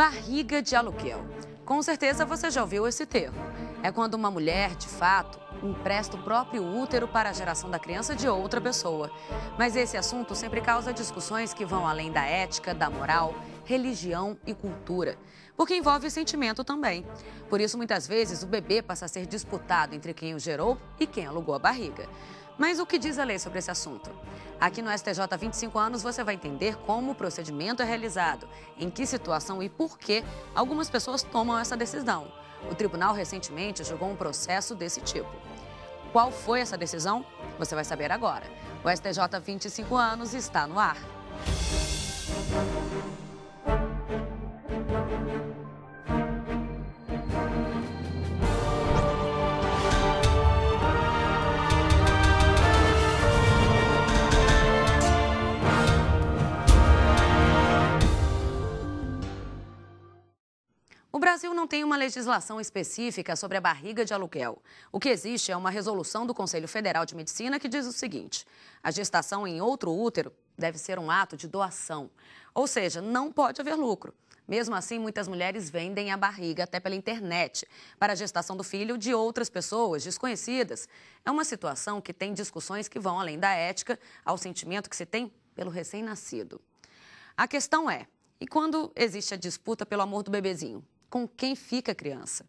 Barriga de aluguel. Com certeza você já ouviu esse termo. É quando uma mulher, de fato, empresta o próprio útero para a geração da criança de outra pessoa. Mas esse assunto sempre causa discussões que vão além da ética, da moral, religião e cultura. Porque envolve sentimento também. Por isso, muitas vezes, o bebê passa a ser disputado entre quem o gerou e quem alugou a barriga. Mas o que diz a lei sobre esse assunto? Aqui no STJ 25 anos você vai entender como o procedimento é realizado, em que situação e por que algumas pessoas tomam essa decisão. O tribunal recentemente julgou um processo desse tipo. Qual foi essa decisão? Você vai saber agora. O STJ 25 anos está no ar. O Brasil não tem uma legislação específica sobre a barriga de aluguel. O que existe é uma resolução do Conselho Federal de Medicina que diz o seguinte: a gestação em outro útero deve ser um ato de doação, ou seja, não pode haver lucro. Mesmo assim, muitas mulheres vendem a barriga até pela internet para a gestação do filho de outras pessoas desconhecidas. É uma situação que tem discussões que vão além da ética ao sentimento que se tem pelo recém-nascido. A questão é, e quando existe a disputa pelo amor do bebezinho? Com quem fica a criança?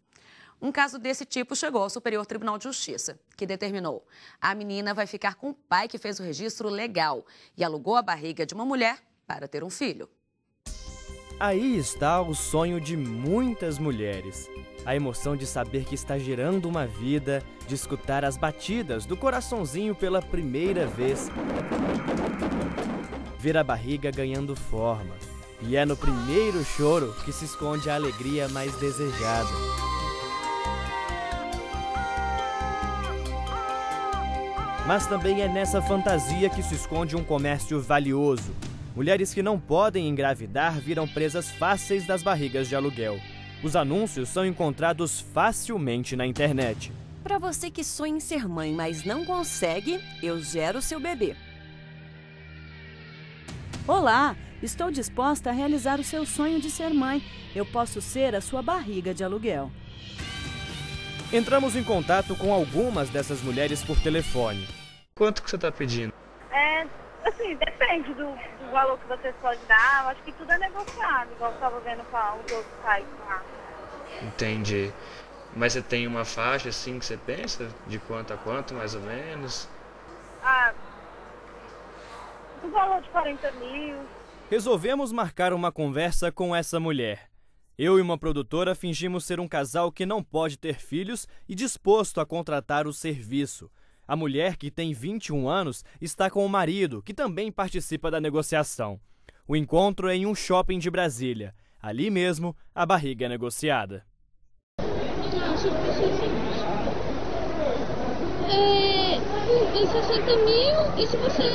Um caso desse tipo chegou ao Superior Tribunal de Justiça, que determinou: a menina vai ficar com o pai que fez o registro legal e alugou a barriga de uma mulher para ter um filho. Aí está o sonho de muitas mulheres. A emoção de saber que está gerando uma vida, de escutar as batidas do coraçãozinho pela primeira vez. Ver a barriga ganhando forma. E é no primeiro choro que se esconde a alegria mais desejada. Mas também é nessa fantasia que se esconde um comércio valioso. Mulheres que não podem engravidar viram presas fáceis das barrigas de aluguel. Os anúncios são encontrados facilmente na internet. Para você que sonha em ser mãe, mas não consegue, eu gero seu bebê. Olá! Estou disposta a realizar o seu sonho de ser mãe. Eu posso ser a sua barriga de aluguel. Entramos em contato com algumas dessas mulheres por telefone. Quanto que você está pedindo? Assim, depende do valor que você pode dar. Eu acho que tudo é negociado, igual eu estava vendo com os outros sites lá. Entendi. Mas você tem uma faixa assim que você pensa? De quanto a quanto, mais ou menos? Um valor de 40 mil. Resolvemos marcar uma conversa com essa mulher. Eu e uma produtora fingimos ser um casal que não pode ter filhos e disposto a contratar o serviço. A mulher, que tem 21 anos, está com o marido, que também participa da negociação. O encontro é em um shopping de Brasília. Ali mesmo, a barriga é negociada. Em 60 mil, e se você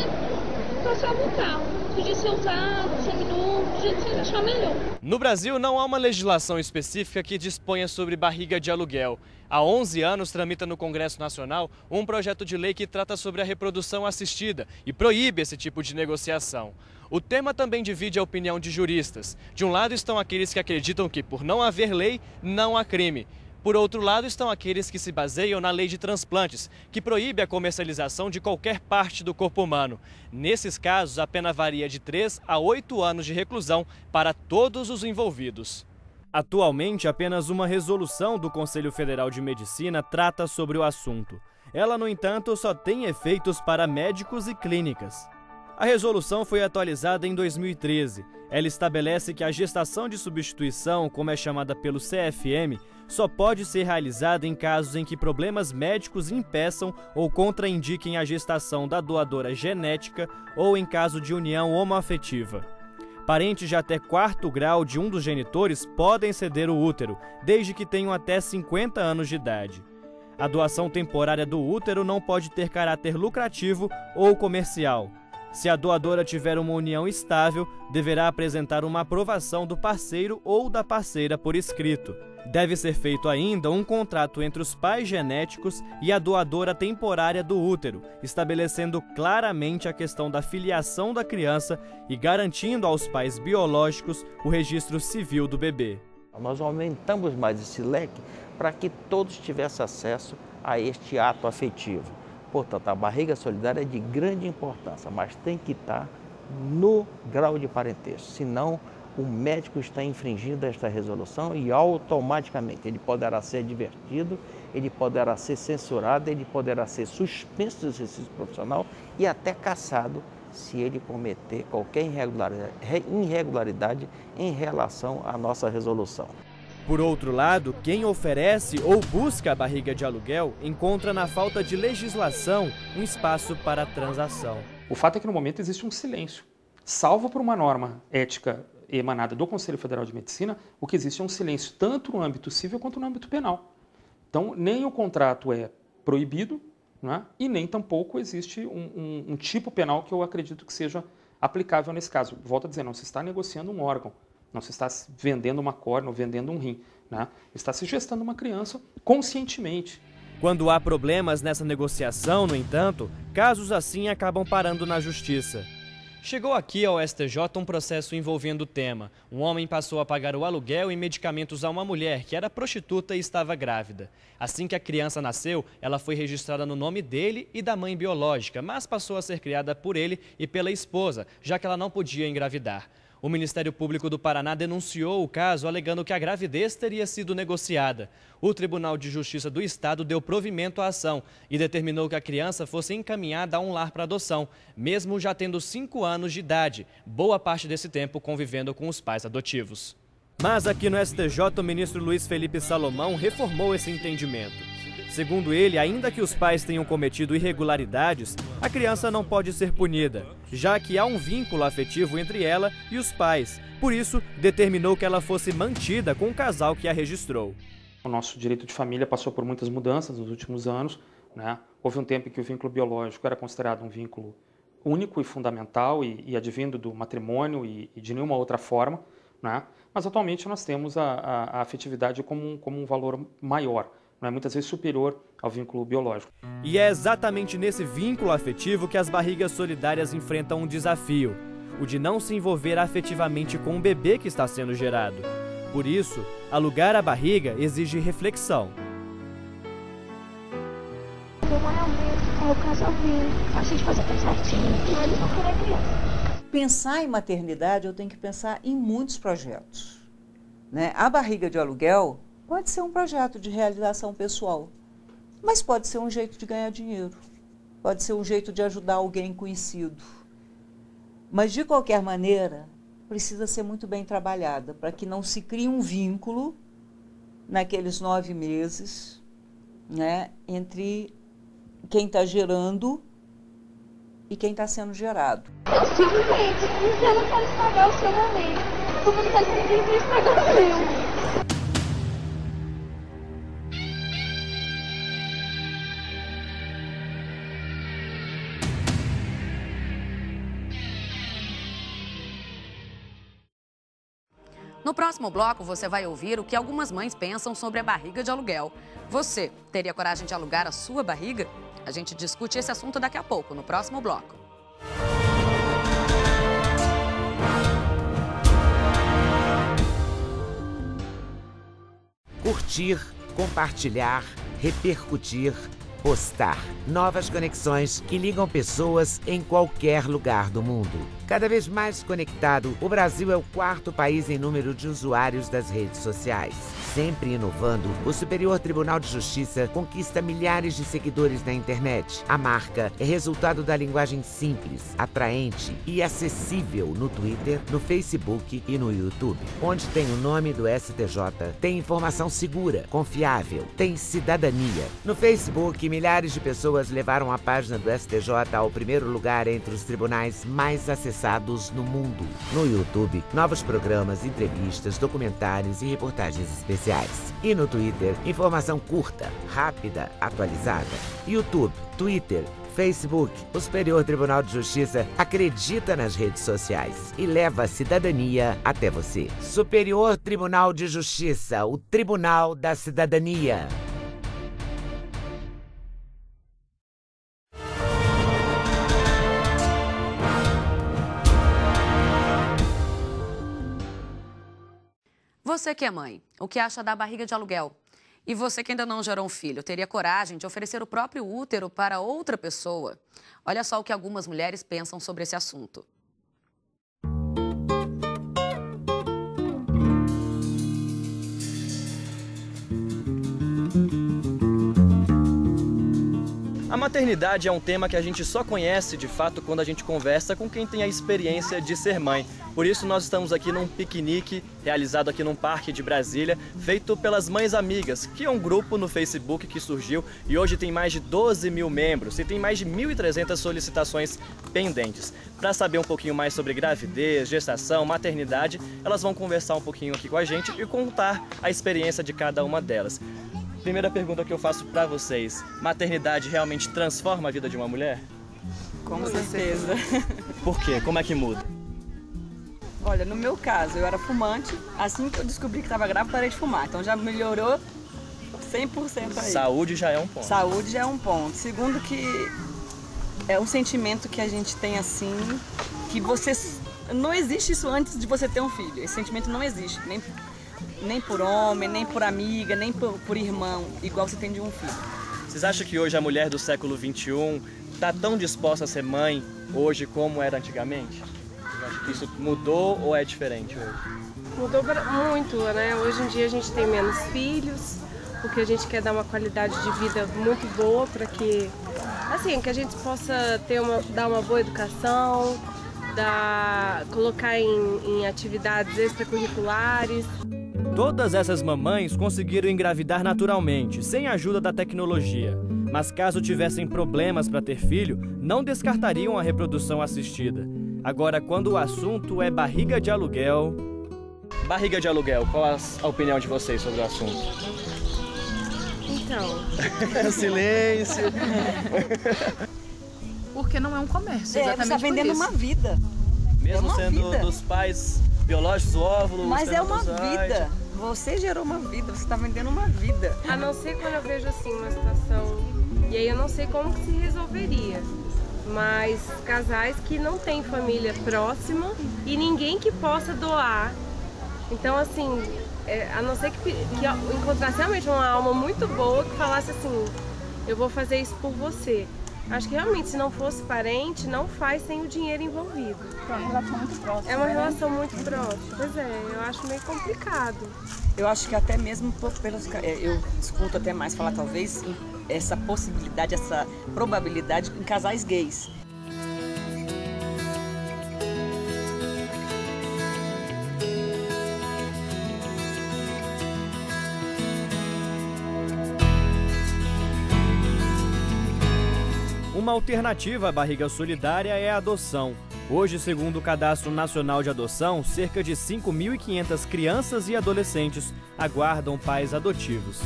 passava o carro? Podia ser usado, seminovo, do jeito que você achar melhor. No Brasil, não há uma legislação específica que disponha sobre barriga de aluguel. Há 11 anos tramita no Congresso Nacional um projeto de lei que trata sobre a reprodução assistida e proíbe esse tipo de negociação. O tema também divide a opinião de juristas. De um lado estão aqueles que acreditam que, por não haver lei, não há crime. Por outro lado estão aqueles que se baseiam na lei de transplantes, que proíbe a comercialização de qualquer parte do corpo humano. Nesses casos, a pena varia de 3 a 8 anos de reclusão para todos os envolvidos. Atualmente, apenas uma resolução do Conselho Federal de Medicina trata sobre o assunto. Ela, no entanto, só tem efeitos para médicos e clínicas. A resolução foi atualizada em 2013. Ela estabelece que a gestação de substituição, como é chamada pelo CFM, só pode ser realizada em casos em que problemas médicos impeçam ou contraindiquem a gestação da doadora genética ou em caso de união homoafetiva. Parentes de até 4º grau de um dos genitores podem ceder o útero, desde que tenham até 50 anos de idade. A doação temporária do útero não pode ter caráter lucrativo ou comercial. Se a doadora tiver uma união estável, deverá apresentar uma aprovação do parceiro ou da parceira por escrito. Deve ser feito ainda um contrato entre os pais genéticos e a doadora temporária do útero, estabelecendo claramente a questão da filiação da criança e garantindo aos pais biológicos o registro civil do bebê. Nós aumentamos mais esse leque para que todos tivessem acesso a este ato afetivo. Portanto, a barriga solidária é de grande importância, mas tem que estar no grau de parentesco, senão o médico está infringindo esta resolução e automaticamente ele poderá ser advertido, ele poderá ser censurado, ele poderá ser suspenso do exercício profissional e até cassado se ele cometer qualquer irregularidade em relação à nossa resolução. Por outro lado, quem oferece ou busca a barriga de aluguel encontra na falta de legislação um espaço para a transação. O fato é que no momento existe um silêncio. Salvo por uma norma ética emanada do Conselho Federal de Medicina, o que existe é um silêncio tanto no âmbito civil quanto no âmbito penal. Então, nem o contrato é proibido, né, e nem tampouco existe um tipo penal que eu acredito que seja aplicável nesse caso. Volto a dizer, não se está negociando um órgão. Não se está vendendo uma córnea ou vendendo um rim, né? Está se gestando uma criança conscientemente. Quando há problemas nessa negociação, no entanto, casos assim acabam parando na justiça. Chegou aqui ao STJ um processo envolvendo o tema. Um homem passou a pagar o aluguel e medicamentos a uma mulher que era prostituta e estava grávida. Assim que a criança nasceu, ela foi registrada no nome dele e da mãe biológica, mas passou a ser criada por ele e pela esposa, já que ela não podia engravidar. O Ministério Público do Paraná denunciou o caso, alegando que a gravidez teria sido negociada. O Tribunal de Justiça do Estado deu provimento à ação e determinou que a criança fosse encaminhada a um lar para adoção, mesmo já tendo 5 anos de idade, boa parte desse tempo convivendo com os pais adotivos. Mas aqui no STJ, o ministro Luiz Felipe Salomão reformou esse entendimento. Segundo ele, ainda que os pais tenham cometido irregularidades, a criança não pode ser punida, já que há um vínculo afetivo entre ela e os pais. Por isso, determinou que ela fosse mantida com o casal que a registrou. O nosso direito de família passou por muitas mudanças nos últimos anos, né? Houve um tempo em que o vínculo biológico era considerado um vínculo único e fundamental e advindo do matrimônio e de nenhuma outra forma, né? Mas atualmente nós temos a afetividade como um valor maior, não é, muitas vezes superior ao vínculo biológico. E é exatamente nesse vínculo afetivo que as barrigas solidárias enfrentam um desafio, o de não se envolver afetivamente com o bebê que está sendo gerado. Por isso, alugar a barriga exige reflexão. É o casalzinho, a gente faz até certinho, e eles vão querer criança. Pensar em maternidade, eu tenho que pensar em muitos projetos, né? A barriga de aluguel pode ser um projeto de realização pessoal, mas pode ser um jeito de ganhar dinheiro, pode ser um jeito de ajudar alguém conhecido. Mas, de qualquer maneira, precisa ser muito bem trabalhada para que não se crie um vínculo naqueles 9 meses, né, entre quem está gerando e quem está sendo gerado. Simplesmente, eu não quero estragar o seu momento, como não quero estragar o seu. No próximo bloco, você vai ouvir o que algumas mães pensam sobre a barriga de aluguel. Você teria coragem de alugar a sua barriga? A gente discute esse assunto daqui a pouco, no próximo bloco. Curtir, compartilhar, repercutir, postar. Novas conexões que ligam pessoas em qualquer lugar do mundo. Cada vez mais conectado, o Brasil é o 4º país em número de usuários das redes sociais. Sempre inovando, o Superior Tribunal de Justiça conquista milhares de seguidores na internet. A marca é resultado da linguagem simples, atraente e acessível no Twitter, no Facebook e no YouTube. Onde tem o nome do STJ, tem informação segura, confiável, tem cidadania. No Facebook, milhares de pessoas levaram a página do STJ ao primeiro lugar entre os tribunais mais acessados no mundo. No YouTube, novos programas, entrevistas, documentários e reportagens especiais. E no Twitter, informação curta, rápida, atualizada. YouTube, Twitter, Facebook. O Superior Tribunal de Justiça acredita nas redes sociais e leva a cidadania até você. Superior Tribunal de Justiça, o Tribunal da Cidadania. Você que é mãe, o que acha da barriga de aluguel? E você que ainda não gerou um filho, teria coragem de oferecer o próprio útero para outra pessoa? Olha só o que algumas mulheres pensam sobre esse assunto. A maternidade é um tema que a gente só conhece, de fato, quando a gente conversa com quem tem a experiência de ser mãe. Por isso, nós estamos aqui num piquenique realizado aqui num parque de Brasília, feito pelas Mães Amigas, que é um grupo no Facebook que surgiu e hoje tem mais de 12 mil membros e tem mais de 1.300 solicitações pendentes. Para saber um pouquinho mais sobre gravidez, gestação, maternidade, elas vão conversar um pouquinho aqui com a gente e contar a experiência de cada uma delas. Primeira pergunta que eu faço para vocês: maternidade realmente transforma a vida de uma mulher? Com certeza. Por quê? Como é que muda? Olha, no meu caso, eu era fumante. Assim que eu descobri que estava grávida, parei de fumar. Então já melhorou 100% aí. Saúde já é um ponto. Saúde já é um ponto. Segundo, que é um sentimento que a gente tem assim, que você... Não existe isso antes de você ter um filho. Esse sentimento não existe, nem por homem, nem por amiga, nem por irmão, igual você tem de um filho. Vocês acham que hoje a mulher do século XXI está tão disposta a ser mãe hoje como era antigamente? Vocês acham que isso mudou ou é diferente hoje? Mudou muito, né? Hoje em dia a gente tem menos filhos, porque a gente quer dar uma qualidade de vida muito boa para que, assim, que a gente possa dar uma boa educação, colocar em atividades extracurriculares. Todas essas mamães conseguiram engravidar naturalmente, sem a ajuda da tecnologia. Mas caso tivessem problemas para ter filho, não descartariam a reprodução assistida. Agora, quando o assunto é barriga de aluguel... Barriga de aluguel, qual a opinião de vocês sobre o assunto? Então... Silêncio! Porque não é um comércio, exatamente. Você está vendendo uma vida. Mesmo sendo vida. Dos pais biológicos, o óvulo... Mas é uma vida. Você gerou uma vida, você está vendendo uma vida. A não ser quando eu vejo assim uma situação, e aí eu não sei como que se resolveria, mas casais que não têm família próxima e ninguém que possa doar. Então assim, a não ser que encontrasse realmente uma alma muito boa que falasse assim, eu vou fazer isso por você. Acho que realmente, se não fosse parente, não faz sem o dinheiro envolvido. É uma relação muito próxima. É uma relação muito próxima. Pois é, eu acho meio complicado. Eu acho que até mesmo eu escuto até mais falar, talvez, essa possibilidade, essa probabilidade em casais gays. Uma alternativa à barriga solidária é a adoção. Hoje, segundo o Cadastro Nacional de Adoção, cerca de 5.500 crianças e adolescentes aguardam pais adotivos.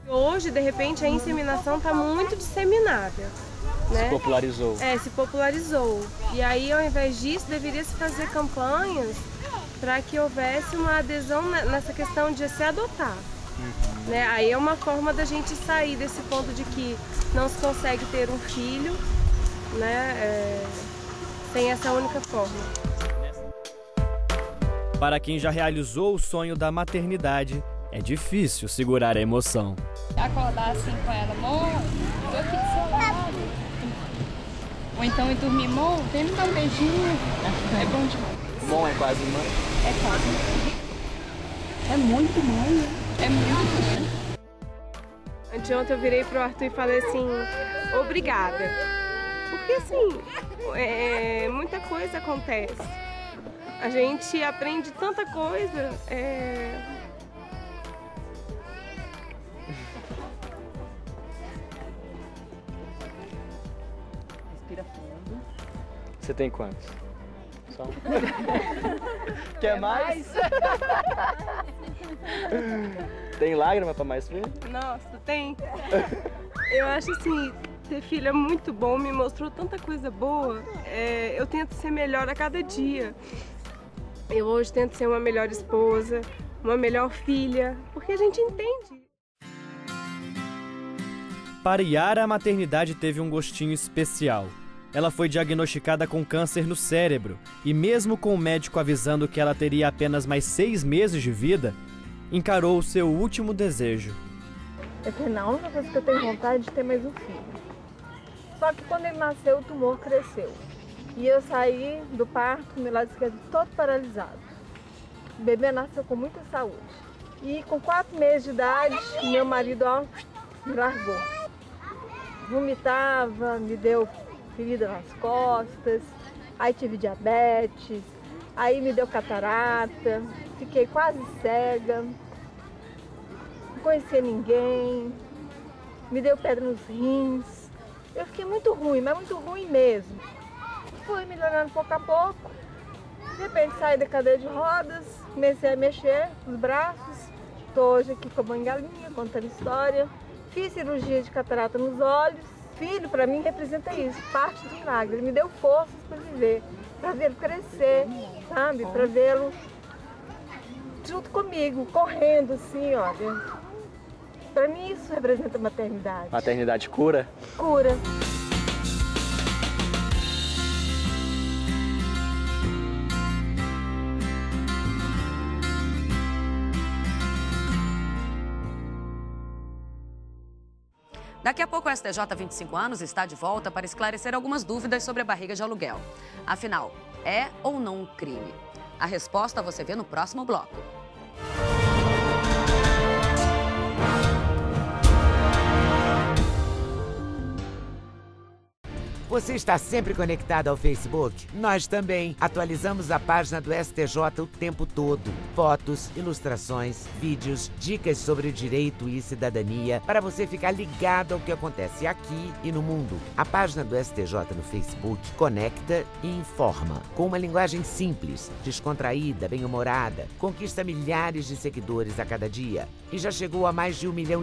Hoje, de repente, a inseminação está muito disseminada, né? Se popularizou. Se popularizou. E aí, ao invés disso, deveria se fazer campanhas para que houvesse uma adesão nessa questão de se adotar. Né? Aí é uma forma da gente sair desse ponto de que não se consegue ter um filho, né? Sem essa única forma. Para quem já realizou o sonho da maternidade, é difícil segurar a emoção. Acordar assim com ela, amor, tô aqui do seu lado. Ou então ir dormir, amor, vem me dar um beijinho. É bom demais. Bom é quase mãe? É quase mãe. É muito mãe, né? É muito mãe. Anteontem eu virei pro Arthur e falei assim, obrigada. Porque assim, muita coisa acontece. A gente aprende tanta coisa. Respira fundo. Você tem quantos? Só um. Quer mais? Tem lágrima para mais filho? Nossa, tem. Eu acho assim, ter filho é muito bom, me mostrou tanta coisa boa. Eu tento ser melhor a cada dia. Eu hoje tento ser uma melhor esposa, uma melhor filha, porque a gente entende. Para Yara, a maternidade teve um gostinho especial. Ela foi diagnosticada com câncer no cérebro e mesmo com o médico avisando que ela teria apenas mais 6 meses de vida, encarou o seu último desejo. Eu falei, não, a única coisa que eu tenho vontade de ter mais um filho. Só que quando ele nasceu, o tumor cresceu. E eu saí do parto, meu lado esquerdo todo paralisado. O bebê nasceu com muita saúde. E com 4 meses de idade, meu marido me largou. Vomitava, me deu ferida nas costas, aí tive diabetes, aí me deu catarata, fiquei quase cega, não conhecia ninguém, me deu pedra nos rins. Eu fiquei muito ruim, mas muito ruim mesmo. Fui melhorando pouco a pouco, de repente saí da cadeira de rodas, comecei a mexer os braços, estou hoje aqui com a bengalinha, contando história, fiz cirurgia de catarata nos olhos. Filho, para mim, representa isso, parte do milagre. Ele me deu forças para viver, para vê-lo crescer, sabe? Para vê-lo junto comigo, correndo assim, olha. Para mim, isso representa maternidade. Maternidade cura? Cura. Daqui a pouco o STJ 25 anos está de volta para esclarecer algumas dúvidas sobre a barriga de aluguel. Afinal, é ou não um crime? A resposta você vê no próximo bloco. Você está sempre conectado ao Facebook? Nós também. Atualizamos a página do STJ o tempo todo. Fotos, ilustrações, vídeos, dicas sobre direito e cidadania para você ficar ligado ao que acontece aqui e no mundo. A página do STJ no Facebook conecta e informa. Com uma linguagem simples, descontraída, bem-humorada, conquista milhares de seguidores a cada dia e já chegou a mais de 1,5 milhão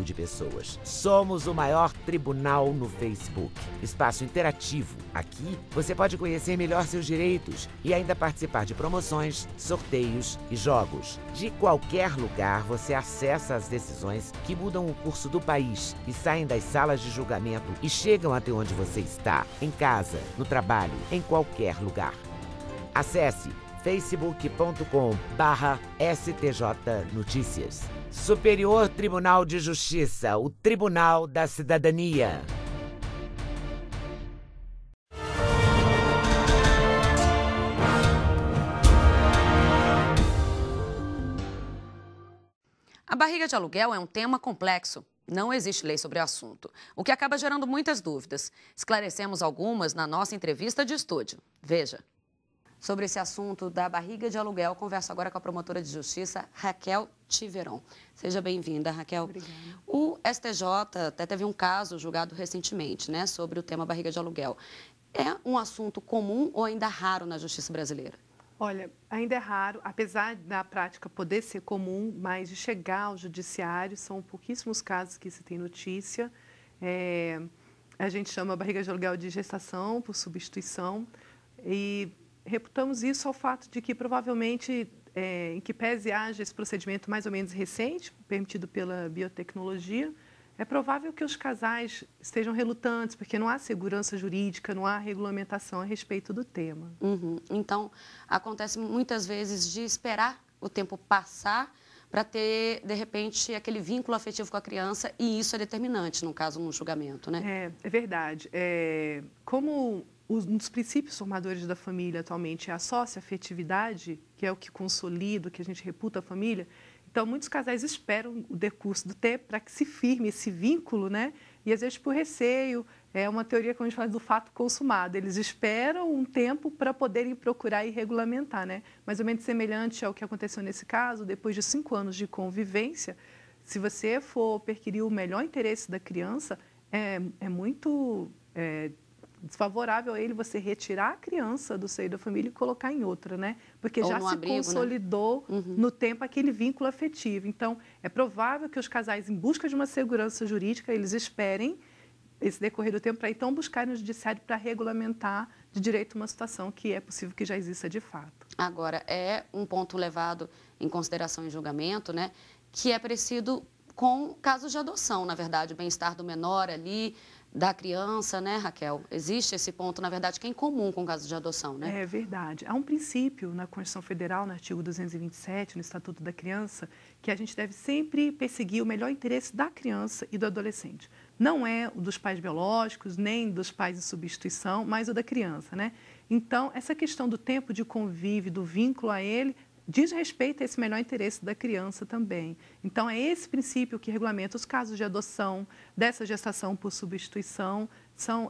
de pessoas. Somos o maior tribunal no Facebook. Espaço interativo. Aqui você pode conhecer melhor seus direitos e ainda participar de promoções, sorteios e jogos. De qualquer lugar você acessa as decisões que mudam o curso do país e saem das salas de julgamento e chegam até onde você está, em casa, no trabalho, em qualquer lugar. Acesse facebook.com/STJ Notícias. Superior Tribunal de Justiça, o Tribunal da Cidadania. A barriga de aluguel é um tema complexo. Não existe lei sobre o assunto, o que acaba gerando muitas dúvidas. Esclarecemos algumas na nossa entrevista de estúdio. Veja. Sobre esse assunto da barriga de aluguel, converso agora com a promotora de justiça, Raquel Tiveron. Seja bem-vinda, Raquel. Obrigada. O STJ até teve um caso julgado recentemente, né, sobre o tema barriga de aluguel. É um assunto comum ou ainda raro na justiça brasileira? Olha, ainda é raro, apesar da prática poder ser comum, mas de chegar ao judiciário, são pouquíssimos casos que se tem notícia. A gente chama a barriga de aluguel de gestação por substituição e reputamos isso ao fato de que provavelmente, em que pese haja esse procedimento mais ou menos recente, permitido pela biotecnologia, é provável que os casais estejam relutantes, porque não há segurança jurídica, não há regulamentação a respeito do tema. Então, acontece muitas vezes de esperar o tempo passar para ter, de repente, aquele vínculo afetivo com a criança, e isso é determinante, no caso, no julgamento, né? É verdade. Como um dos princípios formadores da família atualmente é a sócio-afetividade, que é o que consolida, o que a gente reputa a família, então, muitos casais esperam o decurso do tempo para que se firme esse vínculo, né? E, às vezes, por receio, é uma teoria que a gente fala do fato consumado. Eles esperam um tempo para poderem procurar e regulamentar, né? Mais ou menos semelhante ao que aconteceu nesse caso, depois de 5 anos de convivência, se você for perquirir o melhor interesse da criança, é muito desfavorável a ele você retirar a criança do seio da família e colocar em outra, né? Porque Ou já no se abrigo, consolidou no tempo aquele vínculo afetivo. Então, é provável que os casais, em busca de uma segurança jurídica, eles esperem esse decorrer do tempo para então buscarem no judiciário para regulamentar de direito uma situação que é possível que já exista de fato. Agora, é um ponto levado em consideração em julgamento, né, que é parecido com casos de adoção, na verdade, o bem-estar do menor ali, da criança, né, Raquel? Existe esse ponto, na verdade, que é em comum com casos de adoção, né? É verdade. Há um princípio na Constituição Federal, no artigo 227, no Estatuto da Criança, que a gente deve sempre perseguir o melhor interesse da criança e do adolescente. Não é o dos pais biológicos, nem dos pais em substituição, mas o da criança, né? Então, essa questão do tempo de convívio, do vínculo a ele, diz respeito a esse melhor interesse da criança também. Então, é esse princípio que regulamenta os casos de adoção, dessa gestação por substituição,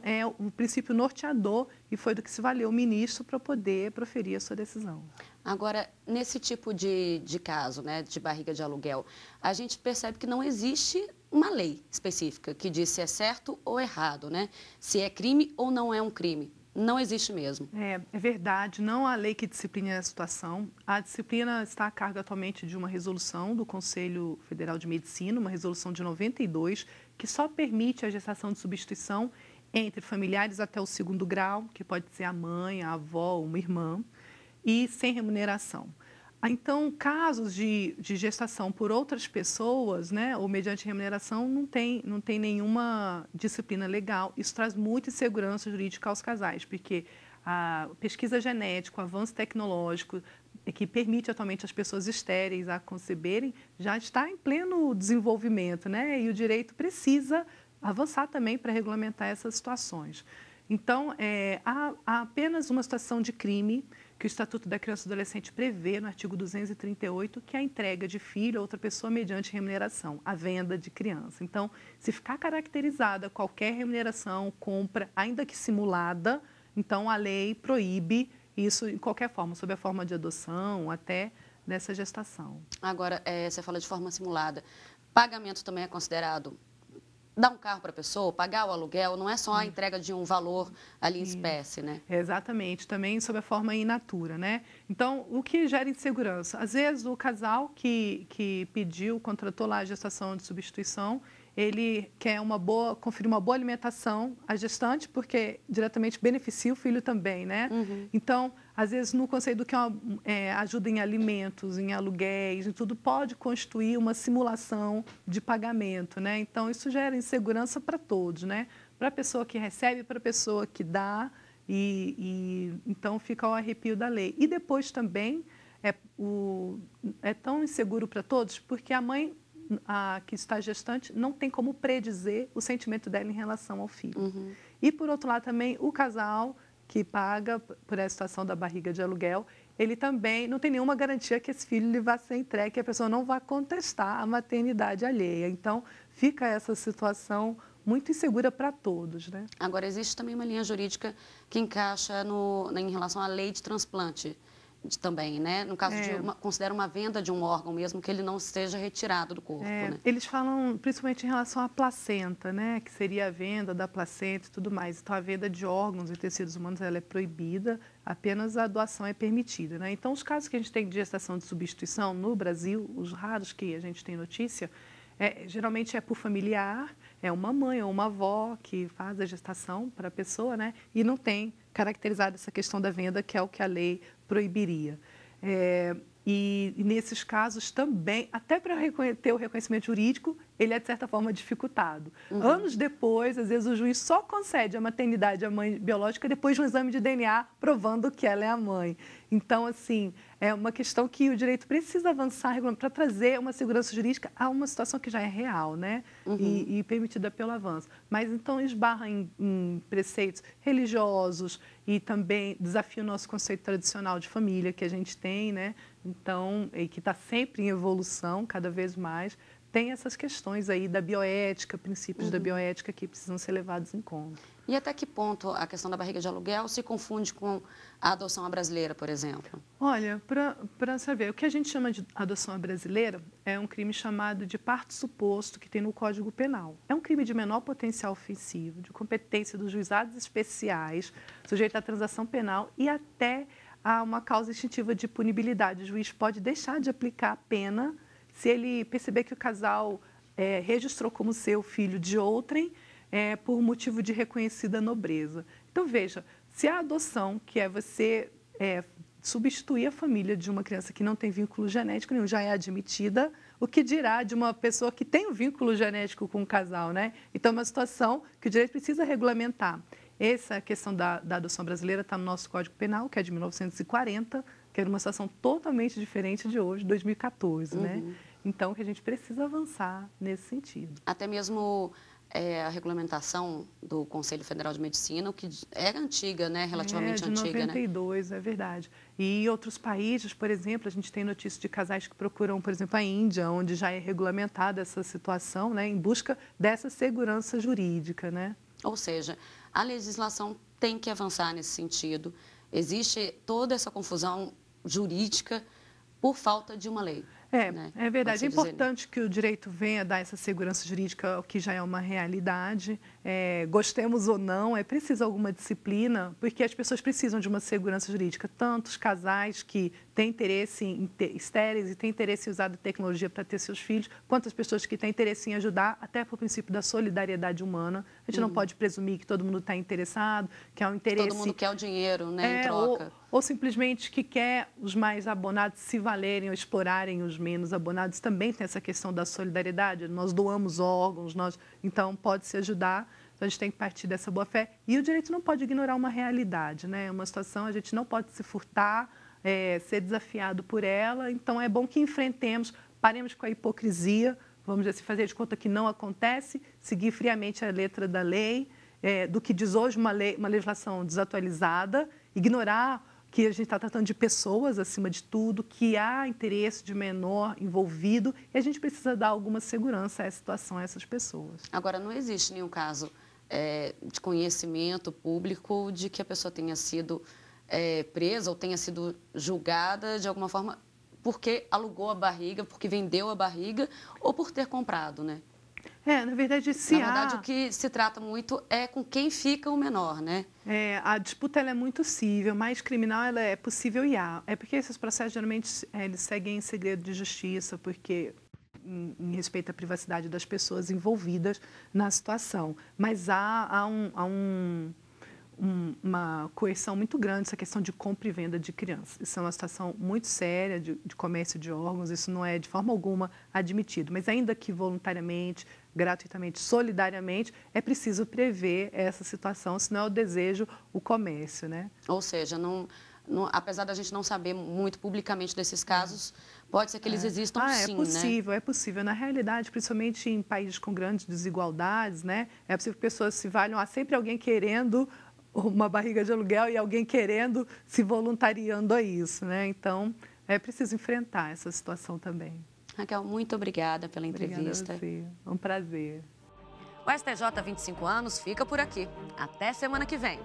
é o princípio norteador e foi do que se valeu o ministro para poder proferir a sua decisão. Agora, nesse tipo de caso, né, de barriga de aluguel, a gente percebe que não existe uma lei específica que diz se é certo ou errado, né? Se é crime ou não é um crime. Não existe mesmo. É verdade, não há lei que discipline a situação. A disciplina está a cargo atualmente de uma resolução do Conselho Federal de Medicina, uma resolução de 92, que só permite a gestação de substituição entre familiares até o 2º grau, que pode ser a mãe, a avó, uma irmã, e sem remuneração. Então, casos de gestação por outras pessoas, né, ou mediante remuneração, não tem nenhuma disciplina legal. Isso traz muita insegurança jurídica aos casais, porque a pesquisa genética, o avanço tecnológico, que permite atualmente as pessoas estéreis a conceberem, já está em pleno desenvolvimento, né, e o direito precisa avançar também para regulamentar essas situações. Então, há apenas uma situação de crime que o Estatuto da Criança e do Adolescente prevê no artigo 238, que é a entrega de filho a outra pessoa mediante remuneração, a venda de criança. Então, se ficar caracterizada qualquer remuneração, compra, ainda que simulada, então a lei proíbe isso em qualquer forma, sob a forma de adoção, até dessa gestação. Agora, você fala de forma simulada. Pagamento também é considerado dar um carro para a pessoa, pagar o aluguel, não é só a entrega de um valor ali em espécie, né? Exatamente, também sob a forma in natura, né? Então, o que gera insegurança? Às vezes, o casal que contratou lá a gestação de substituição, ele quer conferir uma boa alimentação à gestante, porque diretamente beneficia o filho também, né? Então, às vezes, no conceito do que ajuda em alimentos, em aluguéis, em tudo, pode constituir uma simulação de pagamento, né? Então, isso gera insegurança para todos, né? Para a pessoa que recebe, para a pessoa que dá, então fica ao arrepio da lei. E depois também é tão inseguro para todos, porque a mãe que está gestante não tem como predizer o sentimento dela em relação ao filho. E, por outro lado, também o casal que paga por essa situação da barriga de aluguel, ele também não tem nenhuma garantia que esse filho lhe vá ser entregue, que a pessoa não vai contestar a maternidade alheia. Então, fica essa situação muito insegura para todos, né? Agora, existe também uma linha jurídica que encaixa em relação à lei de transplante também, né? No caso considera uma venda de um órgão mesmo que ele não esteja retirado do corpo, né? Eles falam principalmente em relação à placenta, né? Que seria a venda da placenta e tudo mais. Então, a venda de órgãos e tecidos humanos ela é proibida, apenas a doação é permitida, né? Então, os casos que a gente tem de gestação de substituição no Brasil, os raros que a gente tem notícia, geralmente é por familiar, é uma mãe ou uma avó que faz a gestação para a pessoa, né? E não tem caracterizado essa questão da venda, que é o que a lei proibiria. E nesses casos também, até para ter o reconhecimento jurídico, ele é, de certa forma, dificultado. Anos depois, às vezes, o juiz só concede a maternidade à mãe biológica depois de um exame de DNA provando que ela é a mãe. Então, assim, é uma questão que o direito precisa avançar para trazer uma segurança jurídica a uma situação que já é real, né? E permitida pelo avanço. Mas, então, esbarra em preceitos religiosos e também desafia o nosso conceito tradicional de família que a gente tem, né? Então, e que está sempre em evolução, cada vez mais, tem essas questões aí da bioética, princípios da bioética que precisam ser levados em conta. E até que ponto a questão da barriga de aluguel se confunde com a adoção à brasileira, por exemplo? Olha, para saber, o que a gente chama de adoção à brasileira é um crime chamado de parto suposto que tem no Código Penal. É um crime de menor potencial ofensivo, de competência dos juizados especiais, sujeito à transação penal e até a uma causa extintiva de punibilidade. O juiz pode deixar de aplicar a pena se ele perceber que o casal registrou como seu filho de outrem por motivo de reconhecida nobreza. Então, veja, se a adoção, que é você substituir a família de uma criança que não tem vínculo genético nenhum, já é admitida, o que dirá de uma pessoa que tem um vínculo genético com o casal, né? Então, é uma situação que o direito precisa regulamentar. Essa questão da adoção brasileira está no nosso Código Penal, que é de 1940, que era uma situação totalmente diferente de hoje, 2014, né? Então, que a gente precisa avançar nesse sentido. Até mesmo a regulamentação do Conselho Federal de Medicina, o que é antiga, né? Relativamente antiga, né? De 92, é verdade. E em outros países, por exemplo, a gente tem notícias de casais que procuram, por exemplo, a Índia, onde já é regulamentada essa situação, né? Em busca dessa segurança jurídica, né? Ou seja, a legislação tem que avançar nesse sentido. Existe toda essa confusão jurídica por falta de uma lei. Né? É verdade. É importante que o direito venha dar essa segurança jurídica, o que já é uma realidade. Gostemos ou não, é preciso alguma disciplina, porque as pessoas precisam de uma segurança jurídica. Tanto os casais que têm interesse em ter estéreis e têm interesse em usar a tecnologia para ter seus filhos, quanto as pessoas que têm interesse em ajudar, até por princípio da solidariedade humana. A gente não pode presumir que todo mundo está interessado, que há um interesse... Todo mundo quer o dinheiro, né, em troca. Ou simplesmente que quer os mais abonados se valerem ou explorarem os menos abonados. Também tem essa questão da solidariedade. Nós doamos órgãos, então pode-se ajudar. Então, a gente tem que partir dessa boa-fé. E o direito não pode ignorar uma realidade, né? Uma situação, a gente não pode se furtar, ser desafiado por ela. Então, é bom que enfrentemos, paremos com a hipocrisia, vamos dizer, se fazer de conta que não acontece, seguir friamente a letra da lei, do que diz hoje uma legislação desatualizada, ignorar que a gente está tratando de pessoas acima de tudo, que há interesse de menor envolvido e a gente precisa dar alguma segurança a essa situação, a essas pessoas. Agora, não existe nenhum caso de conhecimento público de que a pessoa tenha sido presa ou tenha sido julgada de alguma forma porque alugou a barriga, porque vendeu a barriga ou por ter comprado, né? Na verdade, o que se trata muito é com quem fica o menor, né? A disputa ela é muito cível, mais criminal ela é possível e há. É porque esses processos, geralmente, eles seguem em segredo de justiça, porque em respeito à privacidade das pessoas envolvidas na situação. Mas há uma coerção muito grande, essa questão de compra e venda de crianças. Isso é uma situação muito séria de comércio de órgãos, isso não é de forma alguma admitido. Mas ainda que voluntariamente, gratuitamente, solidariamente, é preciso prever essa situação, senão eu desejo o comércio, né? Ou seja, apesar da gente não saber muito publicamente desses casos, pode ser que eles existam sim, né? É possível. Na realidade, principalmente em países com grandes desigualdades, né? É possível que pessoas se valham, há sempre alguém querendo uma barriga de aluguel e alguém querendo, se voluntariando a isso, né? Então, é preciso enfrentar essa situação também. Raquel, muito obrigada pela entrevista. Obrigada a você. É um prazer. O STJ 25 anos fica por aqui. Até semana que vem.